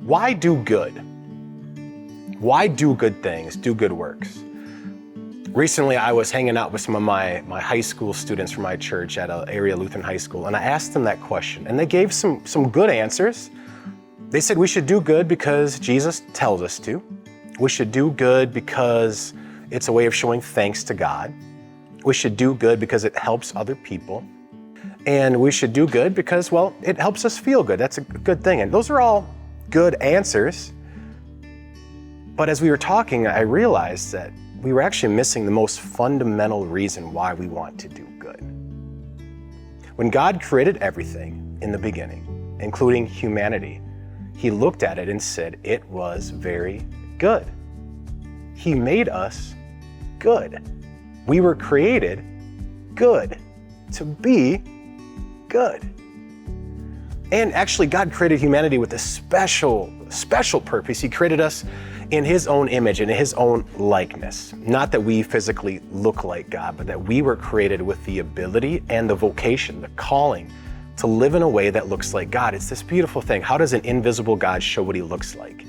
Why do good? Why do good things, do good works? Recently, I was hanging out with some of my high school students from my church at an area Lutheran high school, and I asked them that question, and they gave some good answers. They said we should do good because Jesus tells us to. We should do good because it's a way of showing thanks to God. We should do good because it helps other people. And we should do good because, well, it helps us feel good. That's a good thing. And those are all good answers. But as we were talking, I realized that we were actually missing the most fundamental reason why we want to do good. When God created everything in the beginning, including humanity, He looked at it and said it was very good. He made us good. We were created good, to be good. And actually, God created humanity with a special purpose. He created us in His own image and in His own likeness. Not that we physically look like God, but that we were created with the ability and the vocation, the calling, to live in a way that looks like God. It's this beautiful thing. How does an invisible God show what He looks like?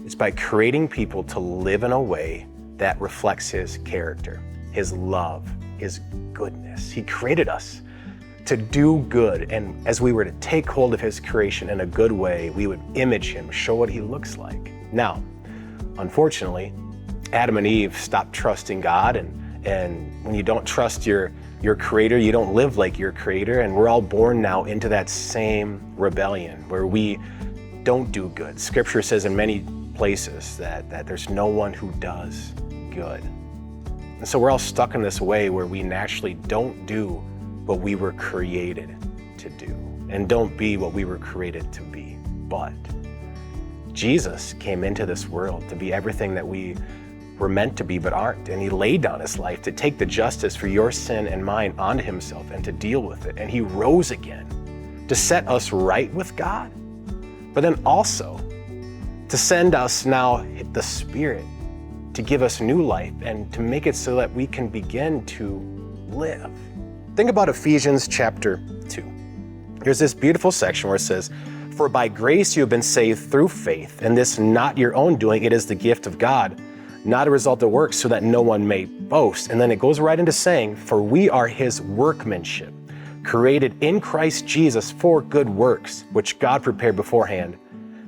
It's by creating people to live in a way that reflects His character, His love, His goodness. He created us to do good, and as we were to take hold of His creation in a good way, we would image Him, show what He looks like. Now, unfortunately, Adam and Eve stopped trusting God, and when you don't trust your creator, you don't live like your creator, and we're all born now into that same rebellion where we don't do good. Scripture says in many places that there's no one who does good. And so we're all stuck in this way where we naturally don't do what we were created to do and don't be what we were created to be. But Jesus came into this world to be everything that we were meant to be but aren't, and He laid down His life to take the justice for your sin and mine onto Himself and to deal with it. And He rose again to set us right with God, but then also to send us now the Spirit to give us new life and to make it so that we can begin to live. Think about Ephesians chapter 2. There's this beautiful section where it says, "For by grace you have been saved through faith, and this not your own doing, it is the gift of God, not a result of works, so that no one may boast." And then it goes right into saying, "For we are His workmanship, created in Christ Jesus for good works, which God prepared beforehand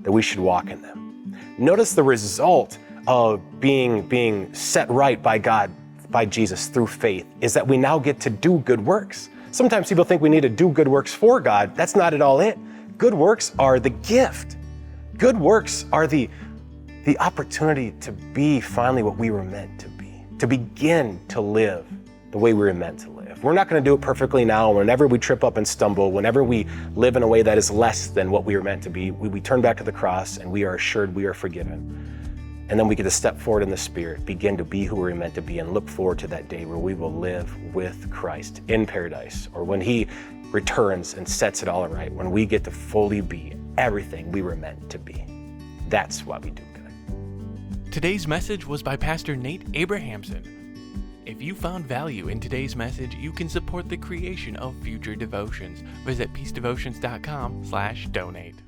that we should walk in them." Notice the result of being set right by God, by Jesus through faith, is that we now get to do good works. Sometimes people think we need to do good works for God. That's not at all it. Good works are the gift. Good works are the opportunity to be finally what we were meant to be, to begin to live the way we were meant to live. We're not going to do it perfectly now. Whenever we trip up and stumble, whenever we live in a way that is less than what we were meant to be, we turn back to the cross and we are assured we are forgiven. And then we get to step forward in the Spirit, begin to be who we're meant to be, and look forward to that day where we will live with Christ in paradise, or when He returns and sets it all right, when we get to fully be everything we were meant to be. That's why we do good. Today's message was by Pastor Nate Abrahamson. If you found value in today's message, you can support the creation of future devotions. Visit peacedevotions.com/donate.